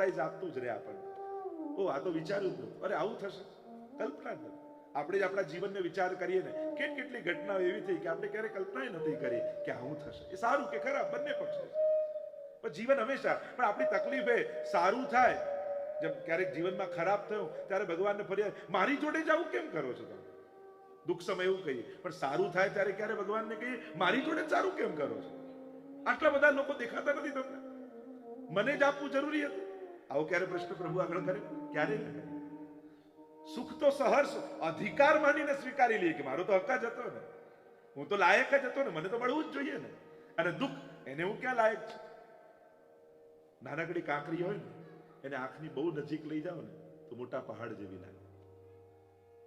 Surprise આપતું જ રહે આપણને. ઓ આ તો વિચાર્યું જ નહોતું, અરે આવું થશે, કલ્પના જ નથી. આપણે જ આપણા જીવનને વિચાર કરીએ ને, કેટલી ઘટનાઓ એવી થઈ કે આપણે ક્યારે કલ્પના નથી કરી કે આવું થશે. એ સારું કે ખરાબ બંને પક્ષ છે, પણ જીવન હંમેશા, પણ આપણી તકલીફ એ સારું થાય, જેમ ક્યારેક જીવનમાં ખરાબ થયું ત્યારે ભગવાનને ફરિયાદ, મારી જોડે જ આવું કેમ કરો છો તમે? દુઃખ સમય એવું કહીએ, પણ સારું થાય ત્યારે ક્યારે ભગવાનને કહીએ મારી જોડે સારું કેમ કરો છો? આટલા બધા લોકો દેખાતા નથી તમને, મને જ આપવું જરૂરી હતું? આવો ક્યારે પ્રશ્ન પ્રભુ આગળ કરે? ક્યારે ન કરે. સુખ તો સહર્ષ અધિકાર માનીને સ્વીકારી લઈએ કે મારો તો હક જ હતો ને, હું તો લાયક જ હતો ને, મને તો મળવું જ જોઈએ ને. અને દુઃખ, એને હું ક્યાં લાયક છું? નાનકડી કાંકરી હોય ને, એને આંખની બહુ નજીક લઈ જાઓ ને તો મોટા પહાડ જેવી લાગે,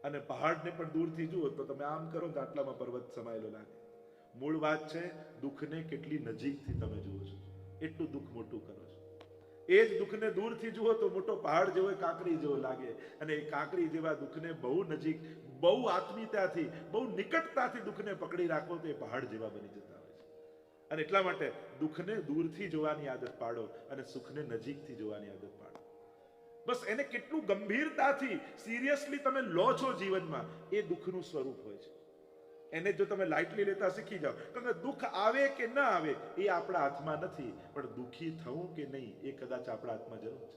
અને પહાડને પણ દૂરથી જુઓ તો તમે આમ કરો તો આટલામાં પર્વત સમાયેલો લાગે. મૂળ વાત છે દુઃખને કેટલી નજીકથી તમે જુઓ છો, એટલું દુઃખ મોટું કરો છો. એ જ દુઃખને દૂરથી જુઓ તો મોટો પહાડ જેવો, કાંકરી જેવો લાગે, અને એ કાંકરી જેવા દુઃખને બહુ નજીક, બહુ આત્મીયતાથી, બહુ નિકટતાથી દુઃખને પકડી રાખો તો એ પહાડ જેવા બની જતા હોય છે. અને એટલા માટે દુઃખને દૂરથી જોવાની આદત પાડો અને સુખને નજીકથી જોવાની આદત પાડો. બસ એને કેટલું ગંભીરતાથી, સિરિયસલી તમે લો છો જીવનમાં, એ દુઃખનું સ્વરૂપ હોય છે. એને જો તમે લાઇટલી લેતા શીખી જાઓ, કારણ કે દુઃખ આવે કે ના આવે એ આપણા હાથમાં નથી, પણ દુઃખી થવું કે નહીં એ કદાચ આપણા હાથમાં જરૂર છે.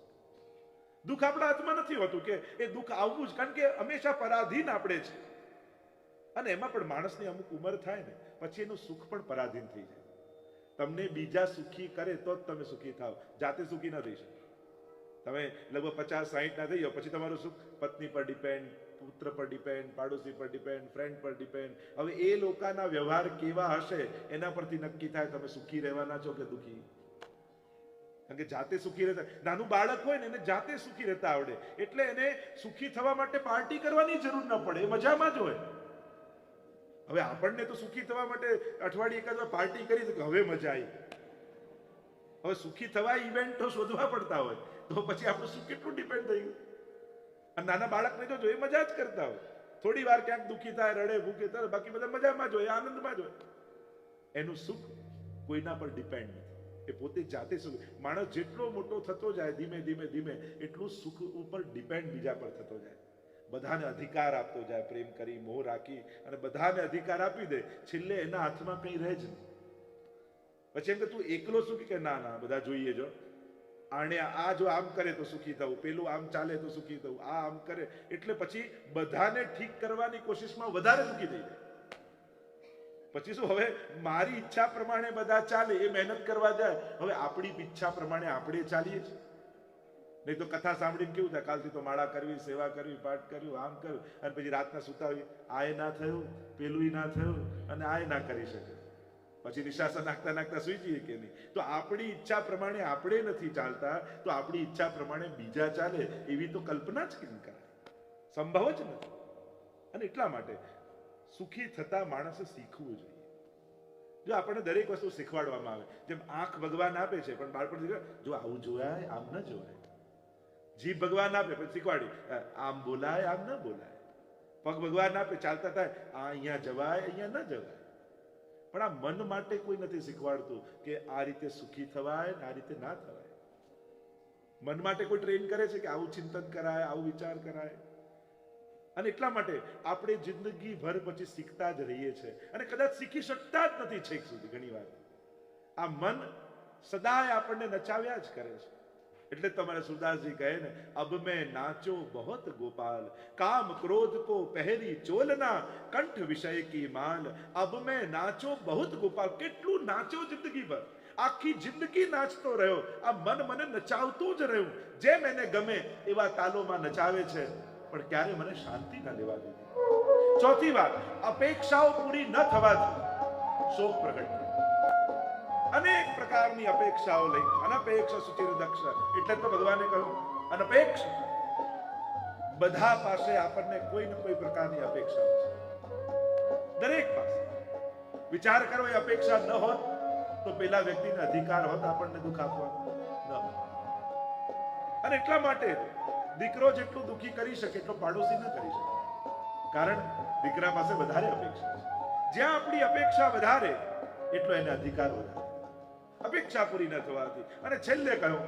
દુઃખ આપણા હાથમાં નથી હોતું કે એ દુઃખ આવવું જ, કારણ કે હંમેશા પરાધીન આપણે છે. અને એમાં પણ માણસની અમુક ઉંમર થાય ને પછી એનું સુખ પણ પરાધીન થઈ જાય. તમને બીજા સુખી કરે તો જ તમે સુખી થાવ, જાતે સુખી ન થઈ શકો. તમે લગભગ 50-60 ના થઈ જાઓ પછી તમારું સુખ પત્ની પર ડિપેન્ડ, પુત્ર પર ડિપેન્ડ, પાડોશી પર ડિપેન્ડ, ફ્રેન્ડ પર ડિપેન્ડ. હવે એ લોકોના વ્યવહાર કેવા હશે એના પરથી નક્કી થાય તમે સુખી રહેવાના છો કે દુઃખી. કારણ કે જાતે સુખી રહેતા, નાનું બાળક હોય ને એને જાતે સુખી રહેતા આવડે, એટલે એને સુખી થવા માટે પાર્ટી કરવાની જરૂર ન પડે, એ મજામાં જ હોય. હવે આપણને તો સુખી થવા માટે અઠવાડિયે એકાદ વાર પાર્ટી કરી તો હવે મજા આવી. હવે સુખી થવા ઇવેન્ટો શોધવા પડતા હોય તો પછી આપણું સુખ કેટલું ડિપેન્ડ થઈ ગયું. અને નાના બાળકને જો એ મજા જ કરતા હોય, થોડી વાર ક્યાંક દુઃખી થાય, રડે, ભૂખે થાય, બાકી બધા મજામાં જ હોય, આનંદમાં જ હોય. એનું સુખ કોઈના પર ડિપેન્ડ નથી, એ પોતે જાતે સુખ. માણસ જેટલો મોટો થતો જાય ધીમે ધીમે ધીમે એટલું સુખ ઉપર ડિપેન્ડ બીજા પર થતો જાય. બધાને અધિકાર આપતો જાય, પ્રેમ કરી, મોહ રાખી, અને બધાને અધિકાર આપી દે, છેલ્લે એના હાથમાં કંઈ રહે જ નહીં. પછી એમ કે તું એકલો સુખી, કે ના ના બધા જોઈએ, જો આને આ જો આમ કરે તો સુખી થવું, પેલું આમ ચાલે તો સુખી થવું, આ આમ કરે, એટલે પછી બધાને ઠીક કરવાની કોશિશમાં વધારે દુઃખી થઈ જાય. પછી શું, હવે મારી ઈચ્છા પ્રમાણે બધા ચાલે એ મહેનત કરવા જાય, હવે આપણી ઈચ્છા પ્રમાણે આપણે ચાલીએ છીએ. નહીં તો કથા સાંભળીને કેવું થાય, કાલથી તો માળા કરવી, સેવા કરવી, પાઠ કર્યું, આમ કર્યું, અને પછી રાતના સુતા હોય, આ એ ના થયું, પેલું ના થયું, અને આ ના કરી શકે, પછી નિશાસા નાખતા નાખતા સુઈ જઈએ કે નહીં. તો આપણી ઈચ્છા પ્રમાણે આપણે નથી ચાલતા, તો આપણી ઈચ્છા પ્રમાણે બીજા ચાલે એવી તો કલ્પના જ કેમ કરાય, સંભવ જ નથી. અને એટલા માટે સુખી થતા માણસે શીખવું જોઈએ. જો આપણને દરેક વસ્તુ શીખવાડવામાં આવે, જેમ આંખ ભગવાન આપે છે પણ બાળપણ જો આવું જોવાય, આમ ન જોવાય. જીભ ભગવાન આપે પણ શીખવાડી, આમ બોલાય, આમ ન બોલાય. પગ ભગવાન આપે, ચાલતા થાય, આ અહીંયા જવાય, અહીંયા ન જવાય. પણ આ મન માટે કોઈ નથી શીખવાડતું કે આ રીતે સુખી થવાય ને આ રીતે ના થવાય. મન માટે કોઈ ટ્રેન કરે છે કે આવું ચિંતન કરાય, આવું વિચાર કરાય. અને એટલા માટે આપણે જિંદગી ભર પછી શીખતા જ રહીએ છીએ, અને કદાચ શીખી શકતા જ નથી છેક સુધી. ઘણી વાર આ મન સદાય આપણને નચાવ્યા જ કરે છે. એટલે તમારે સુરદાસજી કહે ને, અબ મેં નાચો બહોત ગોપાલ, કામ ક્રોધ કો પહેરી ચોલના, કંઠ વિષય કી માલ. અબ મેં નાચો બહોત ગોપાલ, કેટલું નાચો જિંદગી ભર, આખી જિંદગી નાચતો રહ્યો. આ મન મને નચાવતું જ રહ્યું, જેમ એને ગમે એવા તાલોમાં નચાવે છે, પણ ક્યારે મને શાંતિ ના લેવા દીધી. ચોથી વાત, અપેક્ષાઓ પૂરી ન થવાથી શોક પ્રગટ થાય. અનેક પ્રકારની અપેક્ષાઓ લઈ, અનપેક્ષ સુચિર દક્ષ, એટલે તો ભગવાને કહ્યું અનપેક્ષ. બધા પાસે આપણને કોઈ ને કોઈ પ્રકારની અપેક્ષાઓ છે, દરેક પાસે. વિચાર કરો, એ અપેક્ષા ન હોત તો પેલા વ્યક્તિને અધિકાર હોત આપણને દુઃખ આપવાનો? ન હોત. અને એટલા માટે દીકરો જેટલું દુઃખી કરી શકે એટલો પાડોશી ન કરી શકે, કારણ દીકરા પાસે વધારે અપેક્ષા છે. જ્યાં આપણી અપેક્ષા વધારે એટલો એને અધિકાર વધારે, અપેક્ષા પૂરી ન થવાથી. અને છેલ્લે કહ્યું,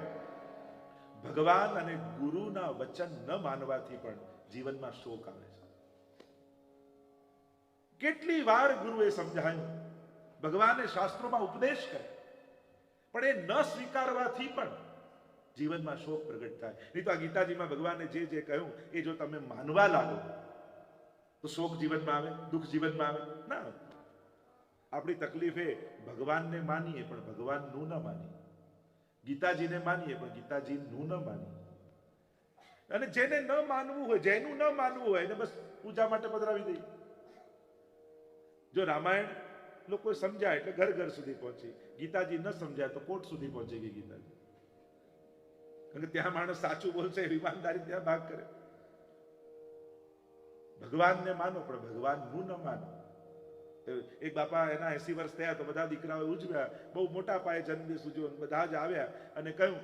ભગવાન અને ગુરુના વચન ન માનવાથી પણ જીવનમાં શોક આવે છે. કેટલી વાર ગુરુએ સમજાયું, ભગવાને શાસ્ત્રોમાં ઉપદેશ કર્યો, પણ એ ન સ્વીકારવાથી પણ જીવનમાં શોક પ્રગટ થાય. નહીં તો આ ગીતાજીમાં ભગવાને જે જે કહ્યું એ જો તમે માનવા લાગો તો શોક જીવનમાં આવે, દુઃખ જીવનમાં આવે ના. આપણી તકલીફ એ ભગવાનને માનીએ પણ ભગવાનનું ન માનીએ, ગીતાજીને માનીએ પણ ગીતાજીનું ન માનીએ. અને જેને ન માનવું હોય, જેનું ન માનવું હોય એને બસ પૂજા માટે પધરાવી દઈએ. જો રામાયણ લોકો સમજાય એટલે ઘર ઘર સુધી પહોંચી, ગીતાજી ન સમજાય તો કોર્ટ સુધી પહોંચી ગઈ ગીતાજી. કારણ કે ત્યાં માણસ સાચું બોલશે, ઈમાનદારી ત્યાં ભાગ કરે. ભગવાનને માનો પણ ભગવાનનું ન માનો. એક બાપા એના 80 વર્ષ થયા તો બધા દીકરાઓ ઉજવ્યા, બહુ મોટા પાયે જન્મદિવસ ઉજવ્યો. બધા જ આવ્યા અને કહ્યું,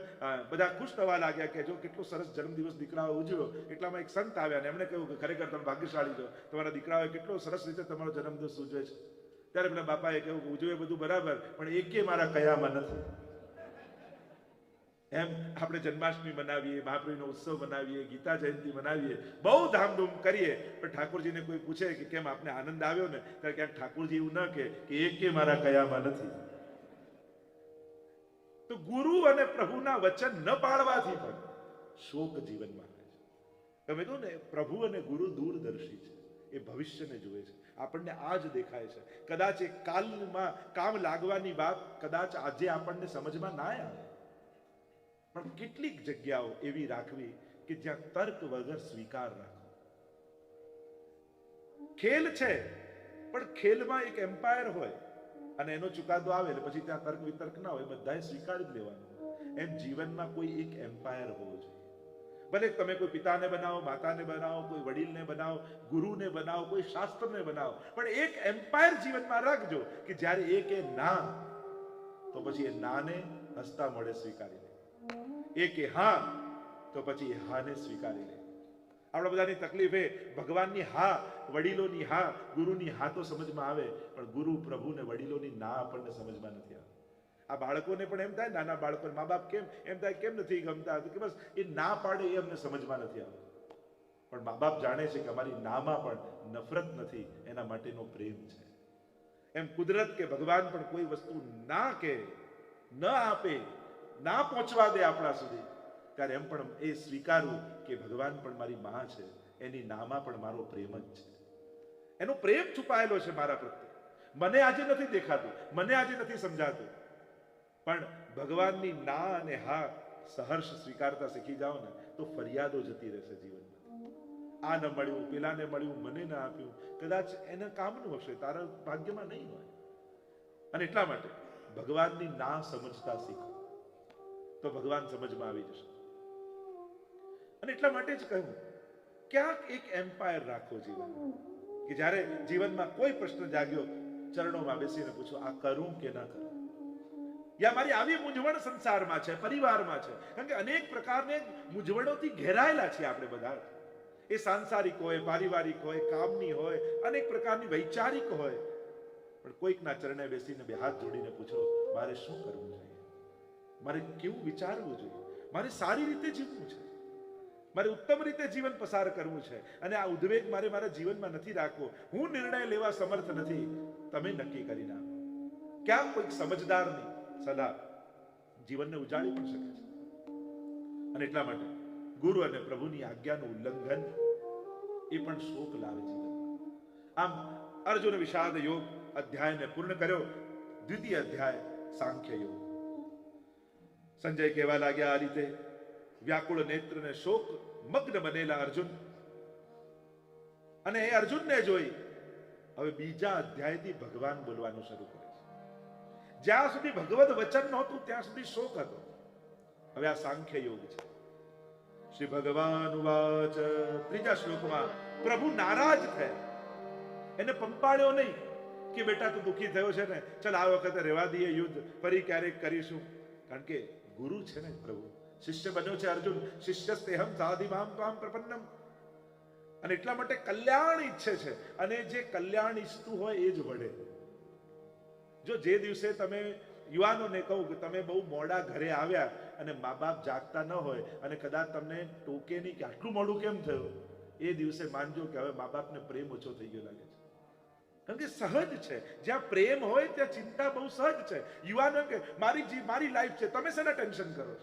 બધા ખુશ થવા લાગ્યા કે જો કેટલો સરસ જન્મદિવસ દીકરાઓ ઉજવ્યો. એટલામાં એક સંત આવ્યા અને એમણે કહ્યું કે ખરેખર તમે ભાગ્યશાળી છો, તમારા દીકરાઓએ કેટલો સરસ રીતે તમારો જન્મદિવસ ઉજવે છે. ત્યારે પેલા બાપાએ કહ્યું કે ઉજવે બધું બરાબર, પણ એકે મારા કયામાં નથી. એમ આપણે જન્માષ્ટમી મનાવીએ, મહાપ્રભુનો ઉત્સવ મનાવીએ, ગીતા જયંતિ મનાવીએ, બહુ ધામધૂમ કરીએ, પણ ઠાકોરજીને કોઈ પૂછે કે કેમ આપને આનંદ આવ્યો ને, ત્યારે ક્યાંક ઠાકોરજી એવું ન કે એકે મારા કયામાં નથી. તો ગુરુ અને પ્રભુના વચન ન પાળવાથી પણ શોક જીવનમાં આવે છે. તમે કહો ને, પ્રભુ અને ગુરુ દૂરદર્શી છે, એ ભવિષ્યને જુએ છે. આપણને આજ દેખાય છે. કદાચ એ કાલમાં કામ લાગવાની વાત કદાચ આજે આપણને સમજમાં ના આવે, પણ કેટલીક જગ્યાઓ એવી રાખવી કે જ્યાં તર્ક વગર સ્વીકાર રાખો. ખેલ છે પણ ખેલમાં એક એમ્પાયર હોય અને એનો ચુકાદો આવે એટલે પછી ત્યાં તર્ક વિતર્ક ના હોય, બધાએ સ્વીકારી જ લેવાનું. એમ જીવનમાં કોઈ એક એમ્પાયર હોવો જોઈએ. ભલે તમે કોઈ પિતાને બનાવો, માતાને બનાવો, કોઈ વડીલને બનાવો, ગુરુને બનાવો, કોઈ શાસ્ત્રને બનાવો, પણ એક એમ્પાયર જીવનમાં રાખજો કે જ્યારે એ કે ના તો પછી એ નાને હસતા મોઢે સ્વીકારી લે, એ કે હા તો પછી એ હાને સ્વીકારી લે. આપણા બધાની તકલીફ એ ભગવાનની હા, વડીલોની હા, ગુરુની હા તો સમજમાં આવે, પણ ગુરુ પ્રભુને વડીલોની ના આપણને સમજમાં નથી આવે. આ બાળકોને પણ એમ થાય, નાના બાળકો મા બાપ કેમ એમ થાય કેમ નથી ગમતા, કે બસ એ ના પાડે એ અમને સમજમાં નથી આવતું. પણ મા બાપ જાણે છે કે અમારી નામાં પણ નફરત નથી, એના માટેનો પ્રેમ છે. એમ કુદરત કે ભગવાન પણ કોઈ વસ્તુ ના કે, ન આપે, ના પહોંચવા દે આપણા સુધી, ત્યારે એમ પણ એ સ્વીકારવું કે ભગવાન પણ મારી માં છે, એની નામાં પણ મારો પ્રેમ જ છે. એનો પ્રેમ છુપાયેલો છે મારા પ્રત્યે. મને આજે નથી દેખાતું, મને આજે નથી સમજાતું, પણ ભગવાનની ના અને હા સહર્ષ સ્વીકારતા શીખી જાઓ ને તો ફરિયાદો જતી રહેશે જીવનમાં. આ ન મળ્યું, પેલાને મળ્યું, મને ના આપ્યું, કદાચ એના કામનું હશે, તારા ભાગ્યમાં નહીં હોય. અને એટલા માટે ભગવાનની ના સમજતા શીખો તો ભગવાન સમજમાં આવી જશે. અને એટલા માટે જ કહ્યું, ક્યાંક એક એમ્પાયર રાખો જીવનમાં, કે જ્યારે જીવનમાં કોઈ પ્રશ્ન જાગ્યો, ચરણોમાં બેસીને પૂછો આ કરું કે ના કરું. યા મારી આવી મૂંઝવણ સંસારમાં છે, પરિવારમાં છે. કારણ કે અનેક પ્રકારની મૂંઝવણોથી ઘેરાયેલા છીએ આપણે બધા. એ સાંસારિક હોય, પારિવારિક હોય, કામની હોય, અનેક પ્રકારની વૈચારિક હોય. પણ કોઈકના ચરણે બેસીને બે હાથ જોડીને પૂછો, મારે શું કરવું જોઈએ, મારે કેવું વિચારવું જોઈએ, મારે સારી રીતે જીવવું છે, મારે ઉત્તમ રીતે જીવન પસાર કરવું છે, અને આ ઉદ્વેગ મારે મારા જીવનમાં નથી રાખવો, હું નિર્ણય લેવા સમર્થ નથી. તમે નક્કી કરી નાખો. ક્યાં કોઈક સમજદારની સલાહ જીવનને ઉજાડી પણ શકે છે. અને એટલા માટે ગુરુ અને પ્રભુની આજ્ઞાનું ઉલ્લંઘન એ પણ શોક લાવે જીવનમાં. આમ અર્જુન વિષાદ યોગ અધ્યાયને પૂર્ણ કર્યો. દ્વિતીય અધ્યાય સાંખ્ય યોગ. સંજય કહેવા લાગ્યા આ રીતે, વ્યાકુળ નેત્રને શોક મગ્ન બનેલા અર્જુન, અને એ અર્જુનને જોઈ હવે બીજા અધ્યાયથી ભગવાન બોલવાનું શરૂ કરે છે. જ્યાં સુધી ભગવદ વચન નહોતું ત્યાં સુધી શોક હતો. હવે આ સાંખ્ય યોગ છે. શ્રી ભગવાન વાચ, ત્રીજા શ્લોકમાં પ્રભુ નારાજ થયા. એને પંપાળ્યો નહીં કે બેટા તું દુઃખી થયો છે ને, ચલ આ વખતે રહેવા દઈએ યુદ્ધ, ફરી ક્યારેક કરીશું. કારણ કે ગુરુ છે ને પ્રભુ, શિષ્ય બન્યો છે અર્જુન, શિષ્યસ્તેહમ સાધિમામ ત્વામ પ્રપન્નમ. અને એટલા માટે કલ્યાણ ઈચ્છે છે, અને જે કલ્યાણ ઈચ્છતું હોય એ જ વડે. જો જે દિવસે તમે યુવાનોને કહું કે તમે બહુ મોડા ઘરે આવ્યા અને મા બાપ જાગતા ન હોય અને કદાચ તમને ટોકે નહીં કે આટલું મોડું કેમ થયું, એ દિવસે માનજો કે હવે મા બાપને પ્રેમ ઓછો થઈ ગયો લાગે છે. કારણ કે સહજ છે, જ્યાં પ્રેમ હોય ત્યાં ચિંતા બહુ સહજ છે. યુવાનો કે મારી લાઈફ છે, તમે શેના ટેન્શન કરો છો?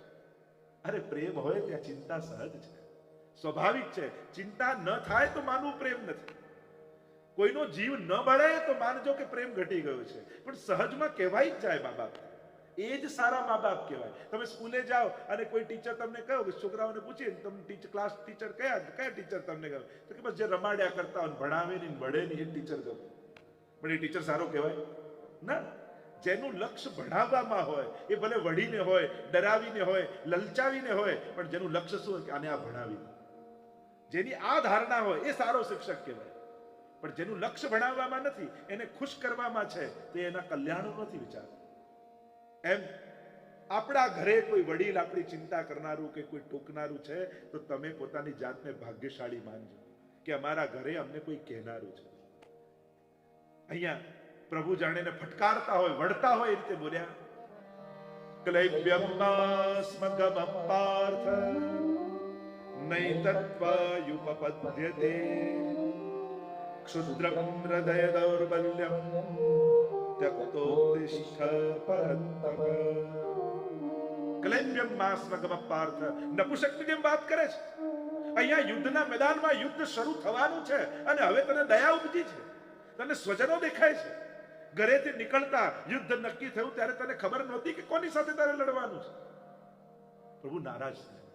અરે પ્રેમ હોય ત્યાં ચિંતા સહજ છે, સ્વાભાવિક છે. ચિંતા ન થાય તો માનવું પ્રેમ નથી. કોઈનો જીવ ન બળે તો માનજો કે પ્રેમ ઘટી ગયો છે. પણ સહજમાં કહેવાય જ જાય મા બાપ, એ જ સારા મા બાપ કહેવાય. તમે સ્કૂલે જાઓ અને કોઈ ટીચર તમને કહો કે છોકરાઓને પૂછીએ તમે ક્લાસ ટીચર કયા ટીચર તમને કહો તો કે બસ જે રમાડ્યા કરતા હોય, ભણાવે નહીં, ભળે નહીં, એ ટીચર ગમે. પણ એ ટીચર સારો કહેવાય ના. જેનું લક્ષ્ય ભણાવવામાં હોય, એ ભલે વળીને હોય, ડરાવીને હોય, લલચાવીને હોય, પણ જેનું લક્ષ્ય શું હોય કે આને આ ભણાવી, જેની આ ધારણા હોય એ સારો શિક્ષક કહેવાય. પણ જેનું લક્ષ્ય ભણાવવામાં નથી, એને ખુશ કરવામાં છે, તો એના કલ્યાણનું નથી વિચાર. એમ આપણા ઘરે કોઈ વડીલ આપણી ચિંતા કરનારું કે કોઈ ટોકનારું છે તો તમે પોતાની જાતને ભાગ્યશાળી માનજો કે અમારા ઘરે અમને કોઈ કહેનારું છે. અહીંયા પ્રભુ જાણેને ફટકારતા હોય, વળતા હોય એ રીતે બોલ્યા, ક્લૈબ્યમ્માસ્મગમ પાર્થ નૈતત્વાયુપપદ્યતે ક્ષુદ્રમ હૃદય દૌર્બલ્યમ ત્યક્તોત્તિષ્ઠ પરંતપ. ક્લૈબ્યમ્માસ્મગમ પાર્થ, નપુંસકની જેમ વાત કરે છે. અહીંયા યુદ્ધના મેદાનમાં યુદ્ધ શરૂ થવાનું છે અને હવે તને દયા ઉપજી છે, તને સ્વજનો દેખાય છે. ઘરેથી નીકળતા યુદ્ધ નક્કી થયું ત્યારે તને ખબર નહોતી કે કોની સાથે તારે લડવાનું છે. પ્રભુ નારાજ થયા,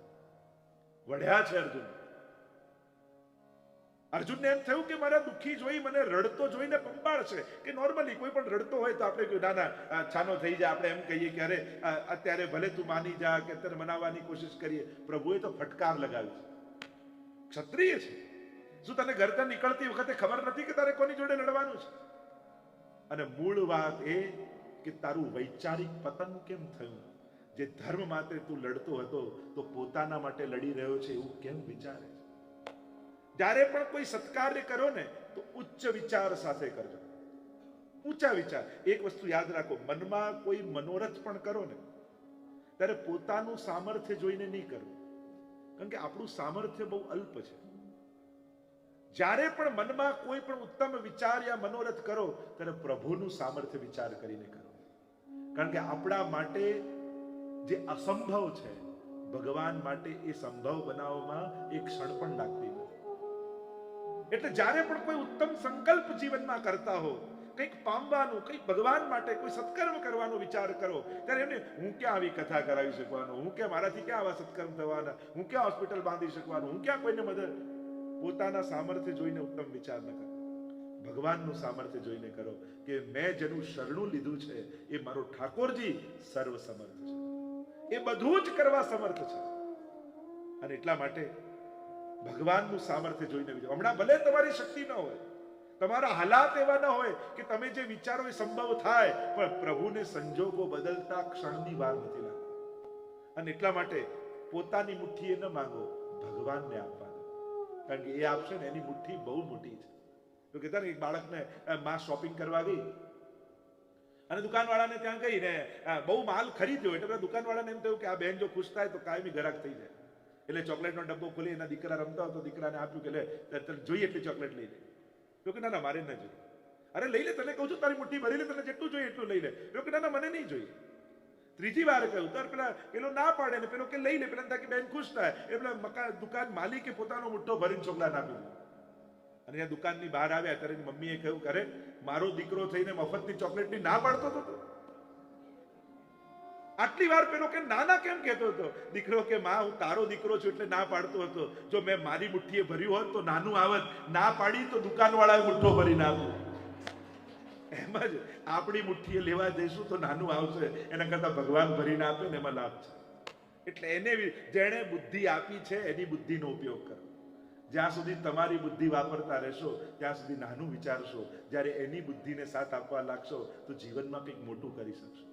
વઢ્યા છે અર્જુન. અર્જુનને એમ થયું કે મારા દુઃખી જોઈ, મને રડતો જોઈને પંપાળશે. કે નોર્મલી કોઈ પણ રડતો હોય તો આપણે કહ્યું ના ના છાનો થઈ જાય, આપણે એમ કહીએ કે અરે અત્યારે ભલે તું માની જા, કે અત્યારે મનાવવાની કોશિશ કરીએ. પ્રભુએ તો ફટકાર લગાવી છે. ક્ષત્રિય છે, શું તને ઘરથી નીકળતી વખતે ખબર નથી કે તારે કોની જોડે લડવાનું છે? અને મૂળ વાત એ કે તારું વૈચારિક પતન કેમ થયું? જે ધર્મ માટે તું લડતો હતો તો પોતાના માટે લડી રહ્યો છે એવું કેમ વિચારે છે? જ્યારે પણ કોઈ સત્કાર્ય કરો ને તો ઉચ્ચ વિચાર સાથે કરજો, ઊંચા વિચાર. એક વસ્તુ યાદ રાખો, મનમાં કોઈ મનોરથ પણ કરો ને ત્યારે પોતાનું સામર્થ્ય જોઈને નહીં કરવું, કારણ કે આપણું સામર્થ્ય બહુ અલ્પ છે. જ્યારે પણ મનમાં કોઈ પણ ઉત્તમ વિચાર યા મનોરથ કરો ત્યારે પ્રભુનું સામર્થ્ય વિચાર કરીને કરો, કારણ કે આપણા માટે જે અસંભવ છે ભગવાન માટે એ સંભવ બનાવવામાં એક ક્ષણ પણ લાગતી નથી. એટલે જ્યારે પણ કોઈ ઉત્તમ સંકલ્પ જીવનમાં કરતા હો, કંઈક પામવાનું, કંઈક ભગવાન માટે કોઈ સત્કર્મ કરવાનો વિચાર કરો ત્યારે એમને હું ક્યાં આવી કથા કરાવી શકવાનો, હું ક્યાં મારાથી ક્યાં આવા સત્કર્મ થવાના, હું ક્યાં હોસ્પિટલ બાંધી શકવાનું, હું ક્યાં કોઈને મદદ. પોતાના સામર્થ્ય જોઈને ઉત્તમ વિચાર ન કરો, ભગવાનનું સામર્થ્ય જોઈને કરો કે મેં જેનું શરણું લીધું છે એ મારો ઠાકોરજી સર્વ સમર્થ છે, એ બધું જ કરવા સમર્થ છે. અને એટલા માટે ભગવાનનું સામર્થ્ય જોઈને વિચારો. હમણાં ભલે તમારી શક્તિ ન હોય, તમારા હાલાત એવા ન હોય કે તમે જે વિચારો એ સંભવ થાય, પણ પ્રભુને સંજોગો બદલતા ક્ષણની વાર નથી લાગતી. અને એટલા માટે પોતાની મુઠ્ઠીએ ન માંગો, ભગવાનને આપવા, કારણ કે એ આપશે ને એની મુઠ્ઠી બહુ મોટી છે. તો કહેતા ને એક બાળકને માં શોપિંગ કરવા ગઈ અને દુકાનવાળાને ત્યાં ગઈ ને બહુ માલ ખરીદ્યો, એટલે બધા દુકાનવાળાને એમ થયું કે આ બહેન જો ખુશ થાય તો કાયમી ગ્રાહક થઈ જાય. એટલે ચોકલેટનો ડબ્બો ખોલી એના દીકરા રમતા હતો, દીકરાને આપ્યું કે લે જોઈએ એટલી ચોકલેટ લઈ લે. તો કે ના ના મારે ન જોઈએ. અરે લઈ લે, તને કહું છું તારી મુઠ્ઠી ભરી લે, તને જેટલું જોઈએ એટલું લઈ લે. તો કે ના ના મને નહીં જોઈએ. ત્રીજી વાર કહ્યું તો પેલો ના પાડે ને પેલો કે લઈ લે, પેલા તાકી બેન ખુશ થાય. એટલે દુકાન માલિકે પોતાનો મુઠ્ઠો ભરીને છોકરાને આપી દીધો. અને ત્યાં દુકાનની બહાર આવ્યા ત્યારે મમ્મીએ કહ્યું કે અરે મારો દીકરો થઈને મફતની ચોકલેટની ના પાડતો હતો. આટલી વાર પેલો કે ના ના કેમ કહેતો હતો? દીકરો કે માં હું તારો દીકરો છું એટલે ના પાડતો હતો. જો મેં મારી મુઠ્ઠીએ ભર્યું હોત તો નાનું આવત, ના પાડી તો દુકાનવાળાએ મુઠ્ઠો ભરીને આપ્યો. એમ જ આપણી મુઠ્ઠીએ લેવા જઈશું તો નાનું આવશે, એના કરતા ભગવાન ભરીને આપે ને એમાં લાભ છે. એટલે એને જેણે બુદ્ધિ આપી છે એની બુદ્ધિનો ઉપયોગ કરો. જ્યાં સુધી તમારી બુદ્ધિ વાપરતા રહેશો ત્યાં સુધી નાનું વિચારશો, જ્યારે એની બુદ્ધિને સાથ આપવા લાગશો તો જીવનમાં કંઈક મોટું કરી શકશો.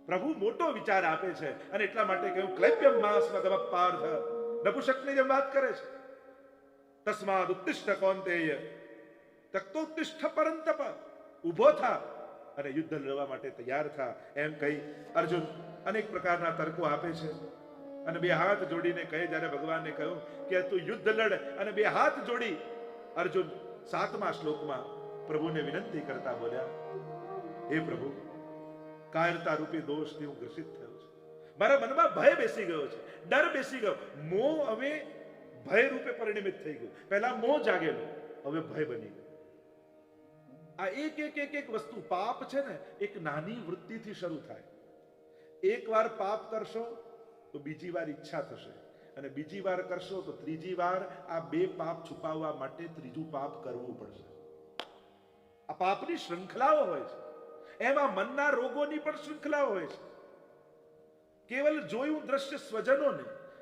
પ્રભુ મોટો વિચાર આપે છે અને એટલા માટે કહ્યું ક્લૈપ્યમ માસ્મગમ પાર્થ. નપુંસકની જેમ વાત કરે છે. તસ્માદ ઉત્તિષ્ઠ કૌંતેય તક્તોત્તિષ્ઠ પરંતપ. ઉભો થા અને યુદ્ધ લડવા માટે તૈયાર થા એમ કહી અર્જુન અનેક પ્રકારના તર્કો આપે છે અને બે હાથ જોડીને કહે, જ્યારે ભગવાનને કહ્યું કે તું યુદ્ધ લડ, અને બે હાથ જોડી અર્જુન 7મા શ્લોકમાં પ્રભુને વિનંતી કરતા બોલ્યા, હે પ્રભુ, કાયરતા રૂપી દોષથી હું ગ્રસિત થયો છું. મારા મનમાં ભય બેસી ગયો છે, ડર બેસી ગયો, મોહ હવે ભય રૂપે પરિણમિત થઈ ગયું. પહેલા મોહ જાગેલો, હવે ભય બની ગયો. આ એક વસ્તુ, પાપ છે ને, એક નાની વૃત્તિથી શરૂ થાય. એક વાર પાપ કરશો તો બીજી વાર ઈચ્છા થશે, અને બીજી વાર કરશો તો ત્રીજી વાર આ બે પાપ છુપાવવા માટે ત્રીજું પાપ કરવું પડશે. આ પાપની શૃંખલાઓ હોય છે. એમાં મનના રોગોની પણ શૃંખલાઓ હોય છે. કેવલ જોયું દ્રશ્ય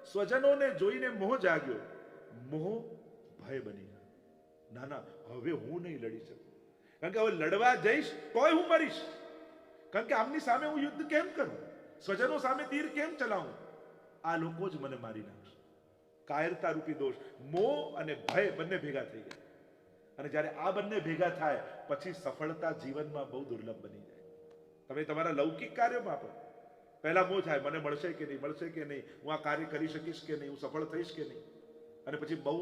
સ્વજનોને જોઈને મોહ જાગ્યો, મોહ ભય બની ગયો. ના ના, હવે હું નહીં લડી શકું, કારણ કે હવે લડવા જઈશ તોય હું મરીશ. કારણ કે આમની સામે હું યુદ્ધ કેમ કરું, સ્વજનો સામે તીર કેમ ચલાવું? આ લોકો જ મને મારી નાખશે. કાયરતા રૂપી દોષ, મોહ અને ભય બંને ભેગા થઈ ગયા. અને જ્યારે આ બંને ભેગા થાય પછી સફળતા જીવનમાં બહુ દુર્લભ બની જાય. તમે તમારા લૌકિક કાર્યોમાં પણ પહેલા મોહ થાય, મને મળશે કે નહીં, હું આ કાર્ય કરી શકીશ કે નહીં, હું સફળ થઈશ કે નહીં. અને પછી બહુ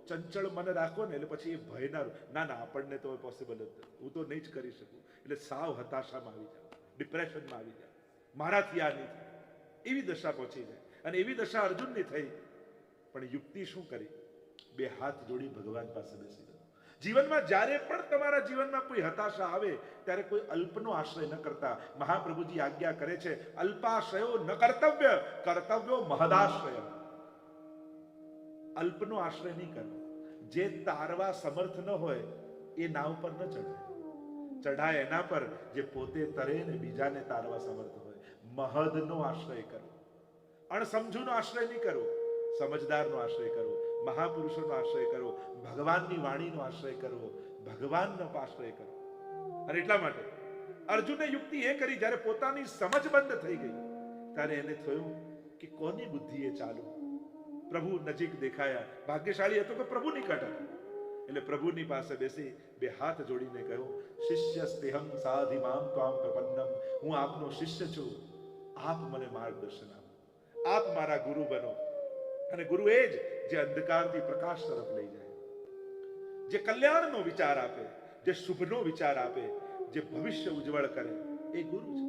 ચંચળ મન રાખો ને, એટલે પછી એ ભય ના, આપણને તો પોસિબલ જ નથી, હું તો નહીં જ કરી શકું. એટલે સાવ હતાશામાં આવી જાવ, ડિપ્રેશનમાં આવી જાવ, મારાથી આ નહીં થાય, એવી દશા પહોંચી જાય. અને એવી દશા અર્જુનની થઈ. પણ યુક્તિ શું કરી? બે હાથ જોડી ભગવાન પાસે બેસી ગયો. જીવનમાં જ્યારે પણ તમારા જીવનમાં કોઈ હતાશા આવે ત્યારે કોઈ અલ્પનો આશ્રય ન કરતા. મહાપ્રભુજી આજ્ઞા કરે છે, અલ્પાશ્રયો ન કર્તવ્ય, કર્તવ્યો મહદાશ્રય. અલ્પનો આશ્રય નહીં કરવો. જે તારવા સમર્થ ન હોય એ નાવ પર ન ચઢાય. ચઢાય એના પર જે પોતે તરે ને બીજાને તારવા સમર્થ હોય. મહદનો આશ્રય કરવો, અણસમજુનો આશ્રય નહીં કરવો, સમજદારનો આશ્રય કરવો, મહાપુરુષોનો આશ્રય કરવો, ભગવાનની વાણીનો આશ્રય કરવો, ભગવાનનો આશ્રય કરવો. અને એટલા માટે અર્જુને યુક્તિ એ કરી, જ્યારે પોતાની સમજ બંધ થઈ ગઈ ત્યારે એને થયું કે કોની બુદ્ધિએ ચાલુ. પ્રભુ નજીક દેખાયા. ભાગ્યશાળી હતો કે પ્રભુ નિકટ હતો. એટલે પ્રભુની પાસે બેસી બે હાથ જોડીને કહ્યું, શિષ્યસ્તેહં સાધિ મામ ત્વામ પ્રપન્નમ. હું આપનો શિષ્ય છું, આપ મને માર્ગદર્શન આપો, આપ મારા ગુરુ બનો. અને ગુરુ એ જ જે અંધકારથી પ્રકાશ તરફ લઈ જાય, જે કલ્યાણનો વિચાર આપે, જે શુભનો વિચાર આપે, જે ભવિષ્ય ઉજ્જવળ કરે, એ ગુરુ છે.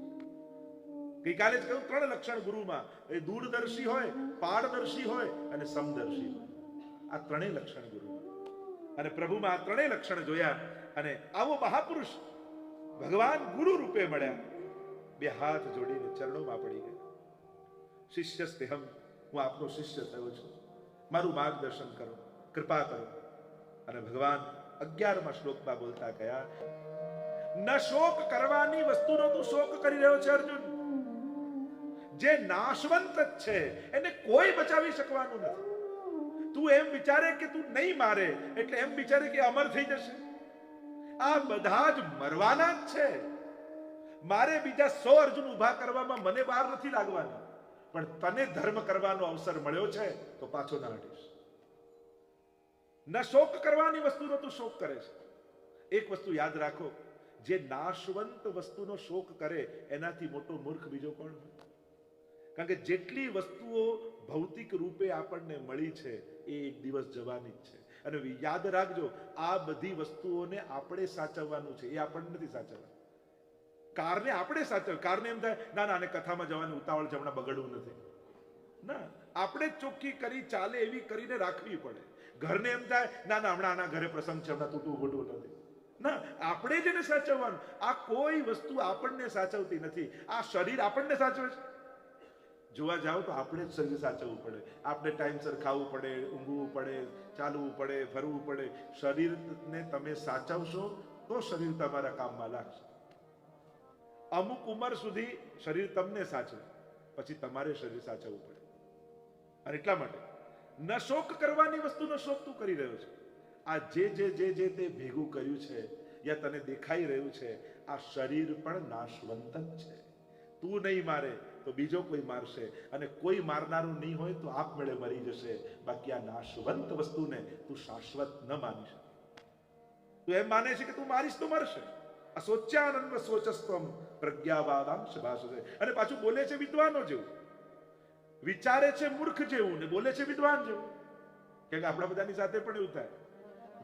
ગઈકાલે જ કહ્યું, 3 લક્ષણ ગુરુમાં, એ દૂરદર્શી હોય, પારદર્શી હોય અને સમદર્શી હોય. આ 3 લક્ષણ ગુરુમાં. અને પ્રભુમાં આ 3 લક્ષણ જોયા. અને આવો મહાપુરુષ ભગવાન ગુરુ રૂપે મળ્યા. બે હાથ જોડીને ચરણોમાં પડી ગયા. શિષ્યસ્તેહં, હું આપનો શિષ્ય થયો છું, મારું માર્ગદર્શન કરો, કૃપા કરો. અને ભગવાન 11મા શ્લોકમાં બોલતા ગયા, ન શોક કરવાની વસ્તુનો તું શોક કરી રહ્યો છે અર્જુન. જે નાશવંત છે એને કોઈ બચાવી શકવાનું નથી. તું એમ વિચારે કે તું નહીં મારે એટલે એમ વિચારે કે અમર થઈ જશે. આ બધા જ મરવાના જ છે. મારે બીજા 100 અર્જુન ઉભા કરવામાં મને વાર નથી લાગવાની, પણ તને ધર્મ કરવાનો અવસર મળ્યો છે તો પાછો ના હટીશ. ન શોક કરવાની વસ્તુનો તું શોક કરે છે. એક વસ્તુ યાદ રાખો, જે નાશવંત વસ્તુનો શોક કરે એનાથી મોટો મૂર્ખ બીજો કોણ હોય? કારણ કે જેટલી વસ્તુઓ ભૌતિક રૂપે આપણને મળી છે એ એક દિવસ જવાની જ છે. અને યાદ રાખજો, આ બધી વસ્તુઓને આપણે સાચવવાનું છે, એ આપણને નથી સાચવવાનું. કારને આપણે સાચવ, કારને એમ થાય ના આને કથામાં જવાની ઉતાવળ છે, હમણાં બગડવું નથી. ના, આપણે ચોખ્ખી કરી ચાલે એવી કરીને રાખવી પડે. ઘરને એમ થાય ના હમણાં આના ઘરે પ્રસંગ છે, હમણાં તૂટવું ફૂટવું નથી. ના, આપણે જ એને સાચવવાનું. આ કોઈ વસ્તુ આપણને સાચવતી નથી. આ શરીર આપણને સાચવે છે. જોવા જાઓ તો આપણે જ શરીર સાચવવું પડે. આપણે ટાઈમસર ખાવું પડે, ઊંઘવું પડે, ચાલવું પડે, ફરવું પડે. શરીરને તમે સાચવશો તો શરીર તમારા કામમાં લાગશે. અમુક ઉંમર સુધી શરીર તમને સાચવે, પછી તમારે શરીર સાચવવું પડે. અને એટલા માટે ન શોક કરવાની વસ્તુનો શોક તું કરી રહ્યો છે. આ જે તે ભેગું કર્યું છે યા તને દેખાઈ રહ્યું છે, આ શરીર પણ નાશવંત જ છે. તું નહીં મારે તો બીજો કોઈ મારશે, અને કોઈ મારનારું નહીં હોય તો આપમેળે મરી જશે. બાકી આ નાશવંત વસ્તુને તું શાશ્વત ન માની શકે. તું એમ માને છે કે તું મારીશ તો મરશે, અસોચ્યાનંદ સોચસ્ત્વમ પ્રજ્ઞાવાદામ શભાષતે. અને પાછું બોલે છે વિદ્વાનો જેવું, વિચારે છે મૂર્ખ જેવું ને બોલે છે વિદ્વાન જેવું. કે આપણા બધાની સાથે પણ એવું થાય,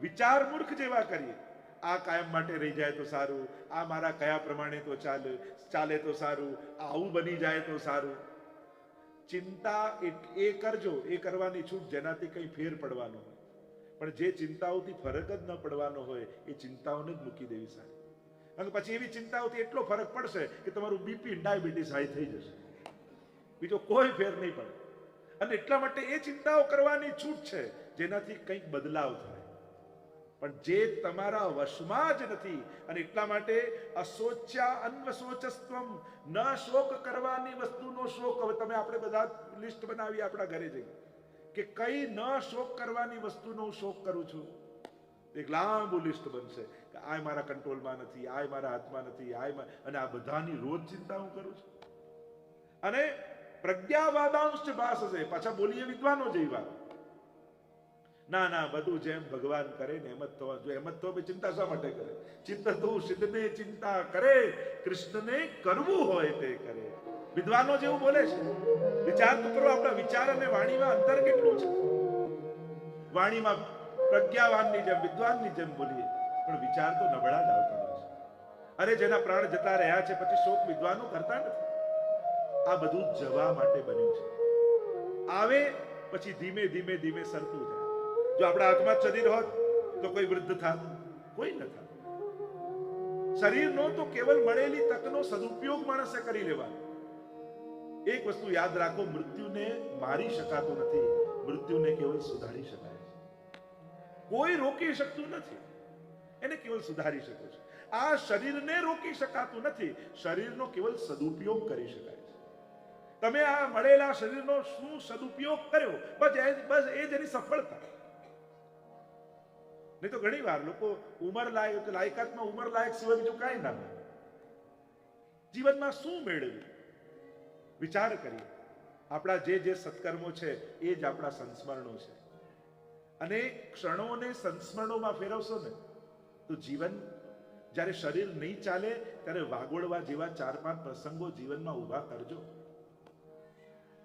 વિચાર મૂર્ખ જેવા કરીએ, આ કાયમ માટે રહી જાય તો સારું, આ મારા કયા પ્રમાણે તો ચાલે તો સારું, આવું બની જાય તો સારું. ચિંતા એ કરજો, એ કરવાની છૂટ જેનાથી કઈ ફેર પડવાનો હોય. પણ જે ચિંતાઓથી ફરક જ ન પડવાનો હોય એ ચિંતાઓને જ મૂકી દેવી સારી. અને પછી એવી ચિંતાઓથી એટલો ફરક પડશે કે તમારું બીપી ડાયાબિટીસ હાઈ થઈ જશે, બીજો કોઈ ફેર નહીં પડે. અને એટલા માટે એ ચિંતાઓ કરવાની છૂટ છે જેનાથી કંઈક બદલાવ થાય, પણ જે તમારા વશમાં જ નથી. અને એટલા માટે અશોચ્યા અન્વશોચસ્ત્વમ, ન શોક કરવાની વસ્તુનો શોક. હવે તમે આપણે બધા લિસ્ટ બનાવી આપણા ઘરે જઈએ કે કઈ ન શોક કરવાની વસ્તુનો શોક કરું છું. એક લાંબુ લિસ્ટ બનશે કે આ મારા કંટ્રોલમાં નથી, આ મારા હાથમાં નથી, અને આ બધાની રોજ ચિંતા હું કરું છું. અને પ્રજ્ઞાવાદાંશ ભાષસે, પાછા બોલીએ વિદ્વાનો જેવી વાત. ના ના, બધું જેમ ભગવાન કરે ને એમ જ થવા જોઈએ. એમ જ તો ચિંતા શા માટે કરે? ચિત્ત તું સિદ્ધને ચિંતા કરે, કૃષ્ણને કરવું હોય તે કરે. વિદ્વાનો જેવું બોલે છે. વિચાર તો કરો, આપણા વિચાર અને વાણીમાં અંતર કેટલું છે. વાણીમાં પ્રજ્ઞાવાનની જેમ વિદ્વાનની જેમ બોલીએ, પણ વિચાર તો નબળા જ આવતા હોય છે. અરે જેના પ્રાણ જતા રહ્યા છે પછી શોક વિદ્વાનો કરતા નથી. આ બધું જવા માટે બન્યું છે. આવે પછી ધીમે ધીમે ધીમે સરતું જાય. જો આપણા હાથમાં શરીર હોત તો કોઈ વૃદ્ધ થાત? કોઈ ન થાત. શરીરનો તો કેવલ મળેલી તકનો સદુપયોગ માણસે કરી લેવાનો. એક વસ્તુ યાદ રાખો, મૃત્યુને મારી શકાતું નથી, મૃત્યુને કેવલ સુધારી શકાય છે. કોઈ રોકી શકતું નથી, એને કેવલ સુધારી શકો છો. આ શરીરને રોકી શકાતું નથી, શરીરનો કેવલ સદુપયોગ કરી શકાય છે. તમે આ મળેલા શરીરનો શું સદુપયોગ કર્યો, બસ એ જ એની સફળતા. નહીં તો ઘણી વાર લોકો ઉંમર લાયકાતમાં ઉંમર લાયક સિવાય બીજું કાંઈ ના મળે. જીવનમાં શું મેળવ્યું વિચાર કરીએ. આપણા જે સત્કર્મો છે એ જ આપણા સંસ્મરણો છે. અને ક્ષણોને સંસ્મરણોમાં ફેરવશો ને તો જીવન, જ્યારે શરીર નહીં ચાલે ત્યારે વાગોળવા જેવા 4-5 પ્રસંગો જીવનમાં ઊભા કરજો.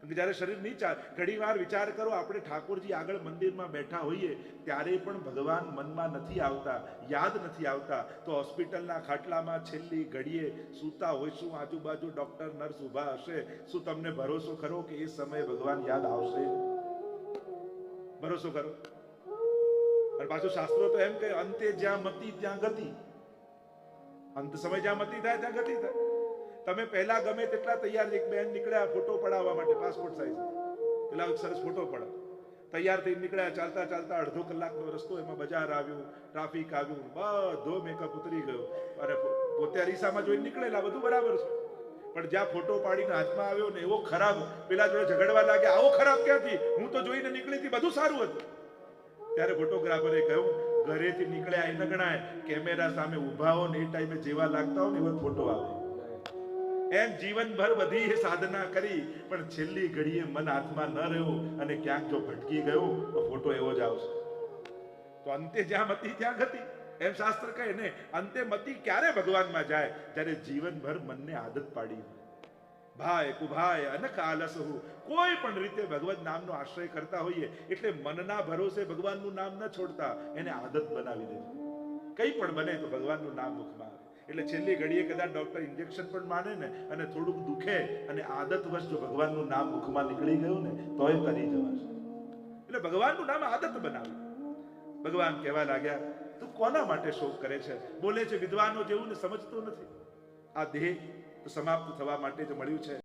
જ્યારે શરીર નહીં ચાલે, ઘણી વાર વિચાર કરો, આપણે ઠાકોરજી આગળ મંદિરમાં બેઠા હોઈએ ત્યારે પણ ભગવાન મનમાં નથી આવતા, યાદ નથી આવતા, તો હોસ્પિટલના ખાટલામાં છેલ્લી ઘડીએ સૂતા હોઈશું, આજુબાજુ ડોક્ટર નર્સ ઊભા હશે, શું તમને ભરોસો ખરો કે એ સમયે ભગવાન યાદ આવશે? ભરોસો કરો. અને પાછું શાસ્ત્રો તો એમ કે અંતે જ્યાં મતિ ત્યાં ગતિ. અંત સમય જ્યાં મતિ થાય ત્યાં ગતિ થાય. તમે પહેલા ગમે તેટલા તૈયાર, એક બેન નીકળ્યા ફોટો પડાવવા માટે પાસપોર્ટ સાઈઝ, પેલા એક સરસ ફોટો પડાવ, તૈયાર થઈ નીકળ્યા, ચાલતા ચાલતા અડધો કલાકનો રસ્તો, એમાં બજાર આવ્યું, ટ્રાફિક આવ્યું, બધો મેકઅપ ઉતરી ગયો, અને પોતે અરીસામાં જોઈને નીકળેલા, બધું બરાબર છે. પણ જ્યાં ફોટો પાડીને હાથમાં આવ્યો ને એવો ખરાબ, પેલા જોડે ઝઘડવા લાગ્યા, આવો ખરાબ ક્યાંથી, હું તો જોઈને નીકળી હતી, બધું સારું હતું. ત્યારે ફોટોગ્રાફરે કહ્યું, ઘરેથી નીકળ્યા એ ન ગણાય, કેમેરા સામે ઉભા હો ને એ ટાઈમે જેવા લાગતા હો ને એવો ફોટો આવે. એમ જીવનભર બધી સાધના કરી પણ છેલ્લી ઘડીએ મન હાથમાં ન રહ્યો અને ક્યાંક જો ભટકી ગયો તો ફોટો એવો જ આવશે. તો અંતે જ્યાં મતિ ત્યાં ગતિ, એમ શાસ્ત્ર કહે ને. અંતે મતિ ક્યારે ભગવાનમાં જાય? જ્યારે જીવનભર મનને આદત પાડી હોય. ભાઈ કુભાઈ અનક આલસહુ, કોઈ પણ રીતે ભગવત નામનો આશ્રય કરતા હોઈએ એટલે મનના ભરોસે ભગવાનનું નામ ન છોડતા, એને આદત બનાવી દેજો. કંઈ પણ બને તો ભગવાનનું નામ મુખમાં આવે. એટલે છેલ્લી ઘડીએ કદાચ ડોક્ટર ઇન્જેક્શન પણ માને ને અને થોડુંક દુખે અને આદત વશ જો ભગવાનનું નામ મુખમાં નીકળી ગયું ને તોય કરી જવાશે. એટલે ભગવાનનું નામ આદત બનાવી. ભગવાન કહેવા લાગ્યા, તું કોના માટે શોક કરે છે? બોલે છે વિદ્વાનો જેવું ને સમજતો નથી. આ દેહ તો સમાપ્ત થવા માટે જ મળ્યું છે.